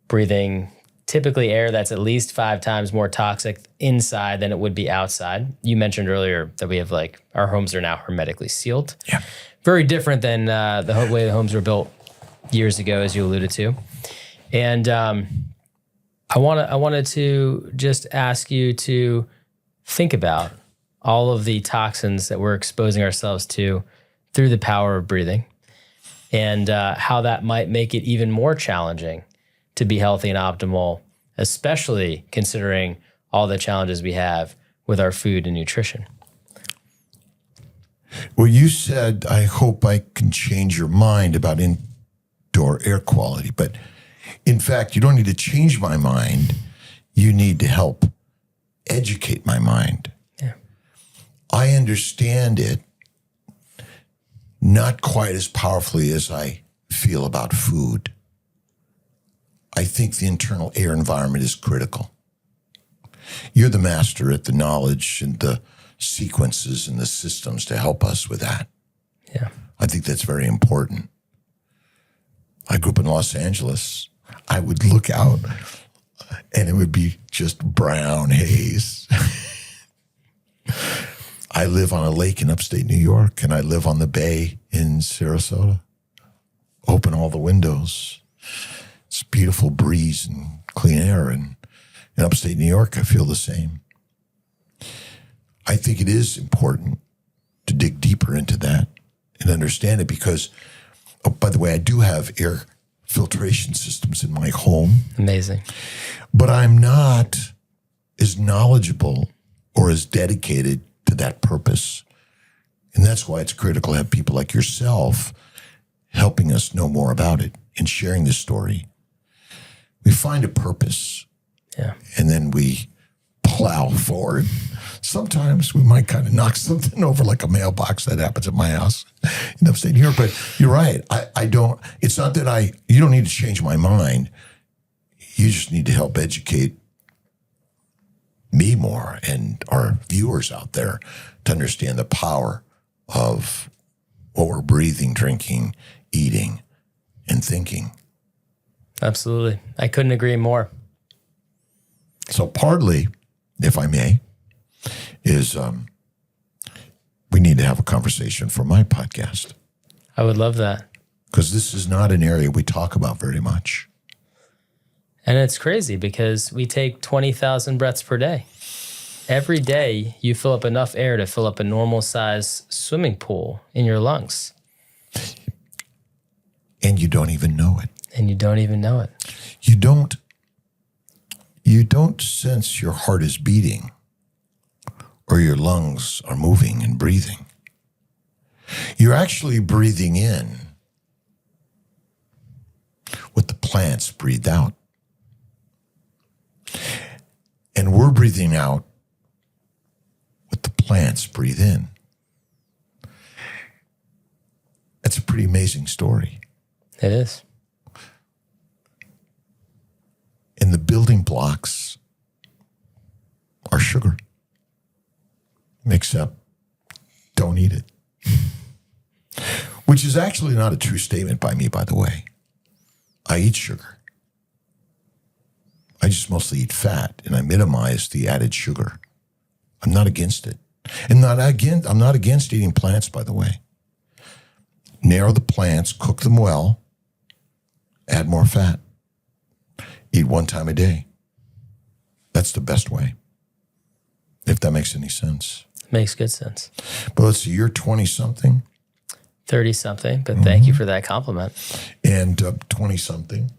breathing typically air that's at least 5 times more toxic inside than it would be outside. You mentioned earlier that we have our homes are now hermetically sealed. Yeah. Very different than the way the homes were built years ago, as you alluded to. And I wanted to just ask you to think about all of the toxins that we're exposing ourselves to through the power of breathing, and how that might make it even more challenging to be healthy and optimal, especially considering all the challenges we have with our food and nutrition. Well, you said, I hope I can change your mind about indoor air quality. But in fact, you don't need to change my mind. You need to help educate my mind. Yeah. I understand it not quite as powerfully as I feel about food. I think the internal air environment is critical. You're the master at the knowledge and the sequences and the systems to help us with that. Yeah. I think that's very important. I grew up in Los Angeles. I would look out and it would be just brown haze. I live on a lake in upstate New York and I live on the bay in Sarasota. Open all the windows. It's a beautiful breeze and clean air. And in upstate New York, I feel the same. I think it is important to dig deeper into that and understand it because, oh, by the way, I do have air filtration systems in my home. Amazing. But I'm not as knowledgeable or as dedicated to that purpose. And that's why it's critical to have people like yourself helping us know more about it and sharing the story. We find a purpose. Yeah. And then we plow forward. Sometimes we might kind of knock something over like a mailbox. That happens at my house in upstate New York. But you're right. I don't, it's not that you don't need to change my mind. You just need to help educate me more and our viewers out there to understand the power of what we're breathing, drinking, eating, and thinking. Absolutely. I couldn't agree more. So partly, if I may, is we need to have a conversation for my podcast. I would love that. Because this is not an area we talk about very much. And it's crazy because we take 20,000 breaths per day. Every day, you fill up enough air to fill up a normal size swimming pool in your lungs. And you don't even know it. And you don't even know it. You don't sense your heart is beating or your lungs are moving and breathing. You're actually breathing in what the plants breathed out. And we're breathing out what the plants breathe in. That's a pretty amazing story. It is. And the building blocks are sugar. Except don't eat it. Which is actually not a true statement by me, by the way. I eat sugar. I just mostly eat fat, and I minimize the added sugar. I'm not against it. And I'm not against eating plants, by the way. Narrow the plants, cook them well, add more fat. Eat 1 time a day. That's the best way, if that makes any sense. Makes good sense. But let's see, you're 20-something. 30-something, but thank you for that compliment. And 20-something.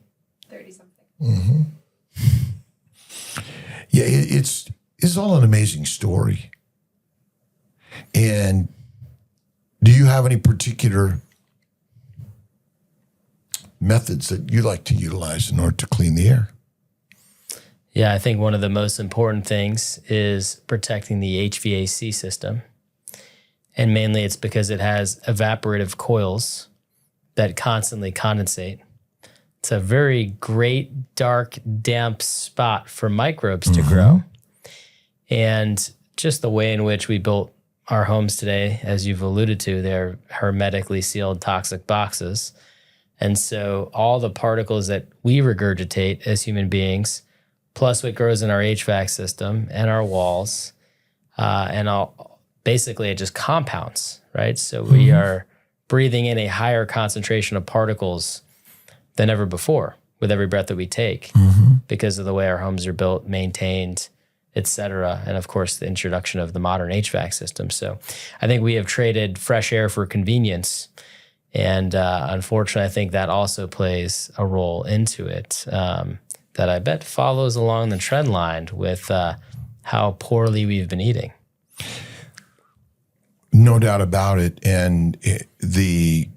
30-something. Mm-hmm. Yeah, it's all an amazing story. And do you have any particular methods that you like to utilize in order to clean the air? Yeah, I think one of the most important things is protecting the HVAC system. And mainly it's because it has evaporative coils that constantly condensate. It's a very great, dark, damp spot for microbes to grow. And just the way in which we built our homes today, as you've alluded to, they're hermetically sealed toxic boxes. And so all the particles that we regurgitate as human beings, plus what grows in our HVAC system and our walls, basically it just compounds, right? So we are breathing in a higher concentration of particles than ever before with every breath that we take because of the way our homes are built, maintained, et cetera. And of course, the introduction of the modern HVAC system. So I think we have traded fresh air for convenience. And unfortunately, I think that also plays a role into it that I bet follows along the trend line with how poorly we've been eating. No doubt about it. And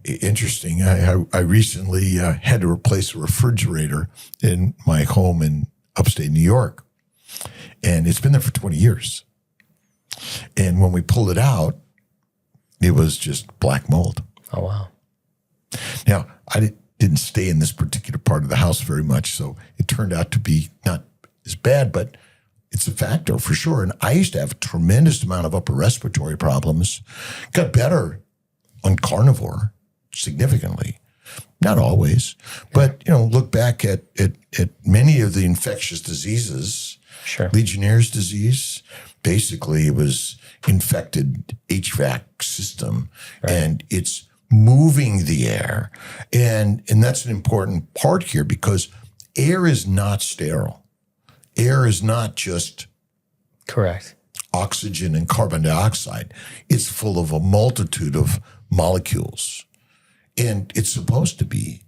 interesting, I recently had to replace a refrigerator in my home in upstate New York. And it's been there for 20 years. And when we pulled it out, it was just black mold. Oh, wow. Now, I didn't stay in this particular part of the house very much, so it turned out to be not as bad, but it's a factor for sure. And I used to have a tremendous amount of upper respiratory problems. Got better on carnivore significantly. Not always, but look back at many of the infectious diseases. Sure. Legionnaire's disease, basically it was infected HVAC system, right. And it's moving the air. And that's an important part here because air is not sterile. Air is not just correct oxygen and carbon dioxide. It's full of a multitude of molecules. And it's supposed to be,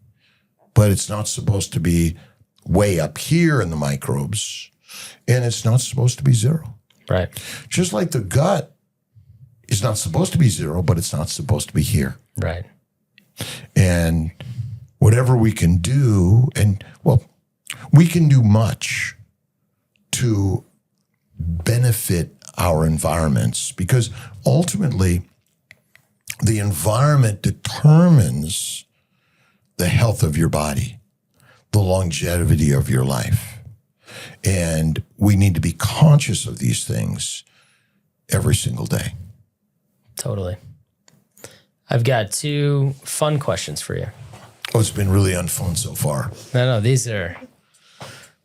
but it's not supposed to be way up here in the microbes, and it's not supposed to be zero. Right. Just like the gut is not supposed to be zero, but it's not supposed to be here. Right. And whatever we can do, we can do much to benefit our environments because ultimately the environment determines the health of your body, the longevity of your life. And we need to be conscious of these things every single day. Totally. I've got 2 fun questions for you. Oh, it's been really unfun so far. No, these are...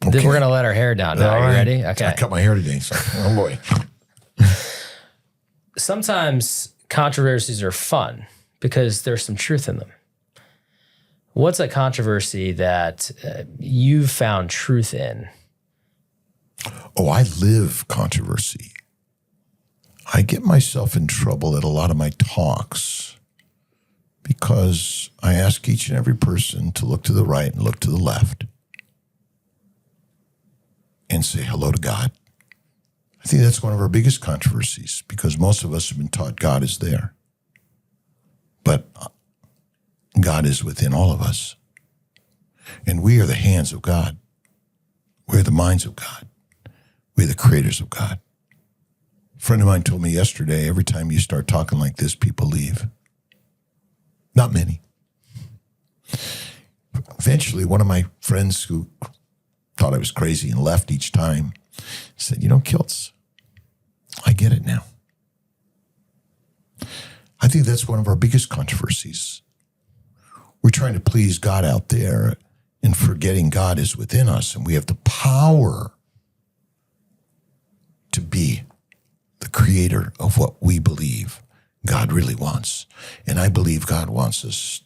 Okay. We're going to let our hair down now. Are you ready? Okay. I cut my hair today. So, oh, boy. Sometimes controversies are fun because there's some truth in them. What's a controversy that you've found truth in? Oh, I live controversy. I get myself in trouble at a lot of my talks because I ask each and every person to look to the right and look to the left and say hello to God. I think that's one of our biggest controversies because most of us have been taught God is there. But God is within all of us. And we are the hands of God. We're the minds of God. We're the creators of God. A friend of mine told me yesterday, every time you start talking like this, people leave. Not many. Eventually, one of my friends who thought I was crazy and left each time said, Kiltz, I get it now. I think that's one of our biggest controversies. We're trying to please God out there and forgetting God is within us, and we have the power to be the creator of what we believe God really wants. And I believe God wants us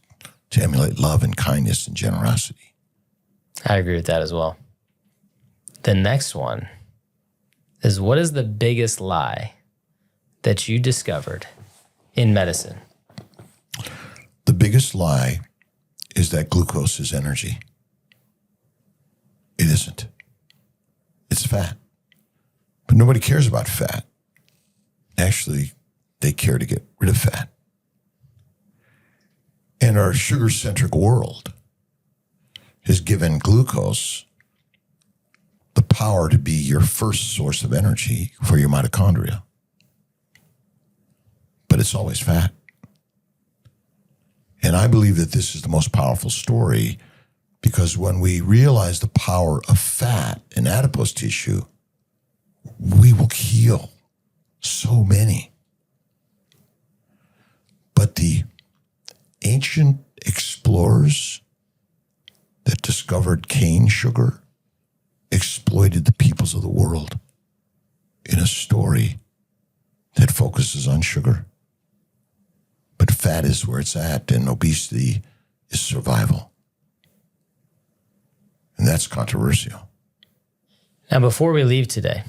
to emulate love and kindness and generosity. I agree with that as well. The next one is, what is the biggest lie that you discovered in medicine? The biggest lie is that glucose is energy. It isn't. It's fat. But nobody cares about fat. Actually, they care to get rid of fat. And our sugar-centric world has given glucose the power to be your first source of energy for your mitochondria. But it's always fat. And I believe that this is the most powerful story, because when we realize the power of fat in adipose tissue, we will heal so many. But the ancient explorers that discovered cane sugar exploited the peoples of the world in a story that focuses on sugar. But fat is where it's at, and obesity is survival. And that's controversial. Now, before we leave today,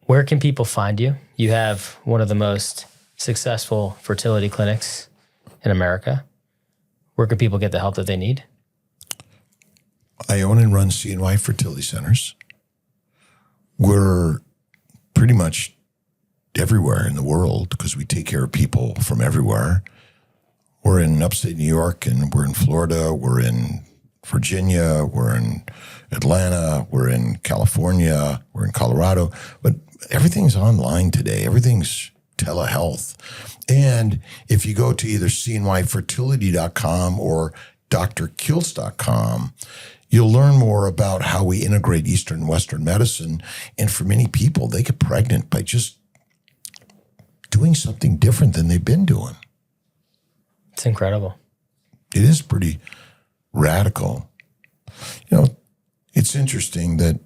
where can people find you? You have one of the most successful fertility clinics in America. Where can people get the help that they need? I own and run CNY fertility centers. We're pretty much everywhere in the world because we take care of people from everywhere. We're in upstate New York, and we're in Florida, we're in Virginia, we're in Atlanta, we're in California, we're in Colorado. But everything's online today. Everything's telehealth. And if you go to either cnyfertility.com or drkiltz.com, you'll learn more about how we integrate Eastern and Western medicine. And for many people, they get pregnant by just doing something different than they've been doing. It's incredible. It is pretty radical. It's interesting that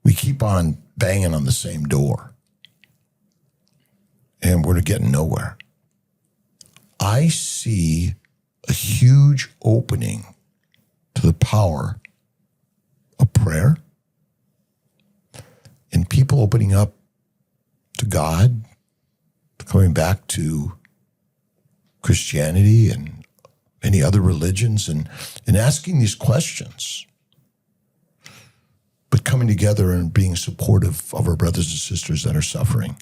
we keep on banging on the same door and we're getting nowhere. I see a huge opening to the power of prayer and people opening up to God, coming back to Christianity and any other religions and asking these questions, but coming together and being supportive of our brothers and sisters that are suffering,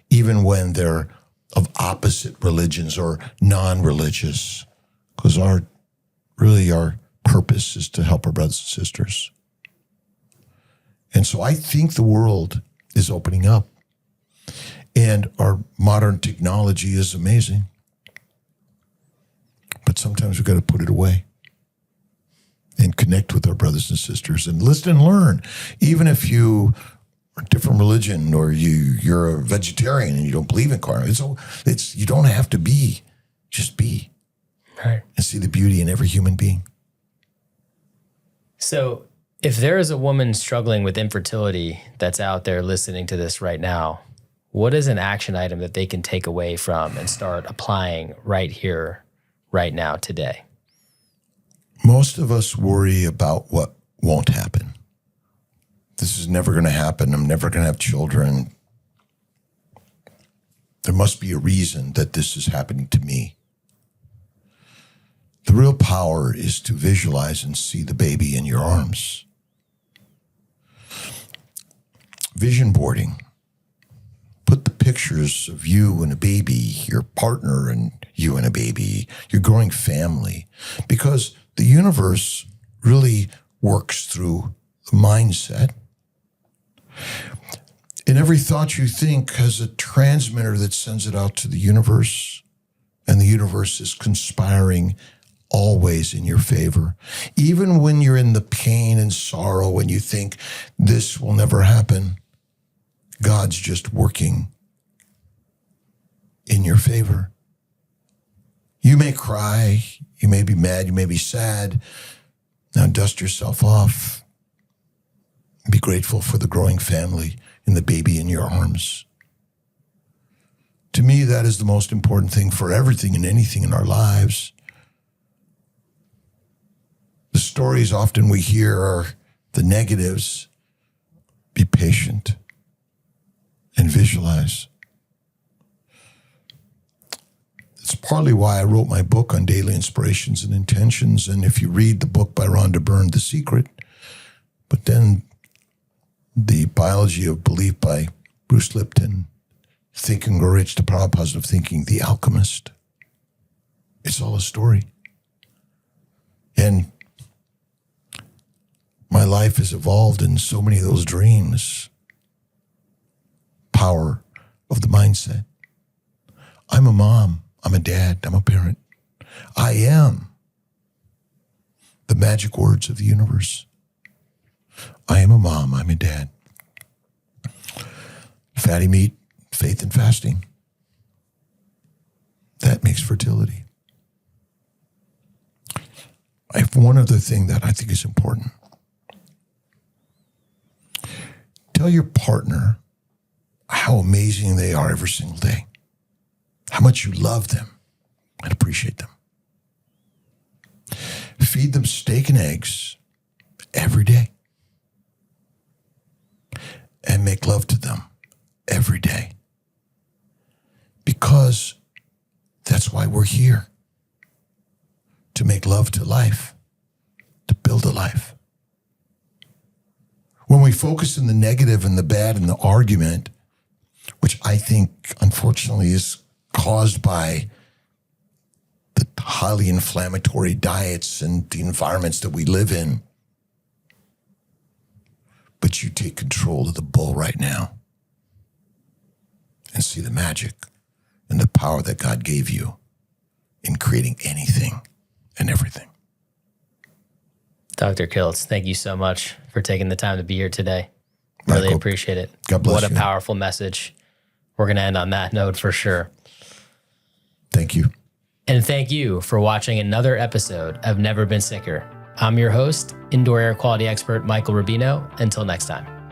even when they're of opposite religions or non-religious, because our purpose is to help our brothers and sisters. And so I think the world is opening up, and our modern technology is amazing. But sometimes we've got to put it away and connect with our brothers and sisters and listen and learn. Even if you are a different religion or you're a vegetarian and you don't believe in carnivore, you don't have to be. Just be. Right. And see the beauty in every human being. So if there is a woman struggling with infertility that's out there listening to this right now, what is an action item that they can take away from and start applying right here, right now, today? Most of us worry about what won't happen. This is never going to happen. I'm never going to have children. There must be a reason that this is happening to me. The real power is to visualize and see the baby in your arms. Vision boarding. Put the pictures of you and a baby, your partner and you and a baby, your growing family, because the universe really works through the mindset. And every thought you think has a transmitter that sends it out to the universe, And the universe is conspiring always in your favor. Even when you're in the pain and sorrow and you think this will never happen, God's just working in your favor. You may cry, you may be mad, you may be sad. Now dust yourself off. Be grateful for the growing family and the baby in your arms. To me, that is the most important thing for everything and anything in our lives. The stories often we hear are the negatives. Be patient and visualize. It's partly why I wrote my book on daily inspirations and intentions. And if you read the book by Rhonda Byrne, The Secret, but then The Biology of Belief by Bruce Lipton, Think and Grow Rich, The Power of Positive Thinking, The Alchemist. It's all a story. And my life has evolved in so many of those dreams. Power of the mindset. I'm a mom. I'm a dad. I'm a parent. I am the magic words of the universe. I am a mom. I'm a dad. Fatty meat, faith and fasting. That makes fertility. I have one other thing that I think is important. Tell your partner how amazing they are every single day, how much you love them and appreciate them. Feed them steak and eggs every day and make love to them every day, because that's why we're here, to make love to life, to build a life. When we focus on the negative and the bad and the argument, which I think, unfortunately, is caused by the highly inflammatory diets and the environments that we live in, but you take control of the bull right now and see the magic and the power that God gave you in creating anything and everything. Dr. Kiltz, thank you so much for taking the time to be here today. Really Michael, appreciate it. God bless you. What a you. powerful message. We're going to end on that note for sure. Thank you. And thank you for watching another episode of Never Been Sicker. I'm your host, indoor air quality expert Michael Rubino. Until next time.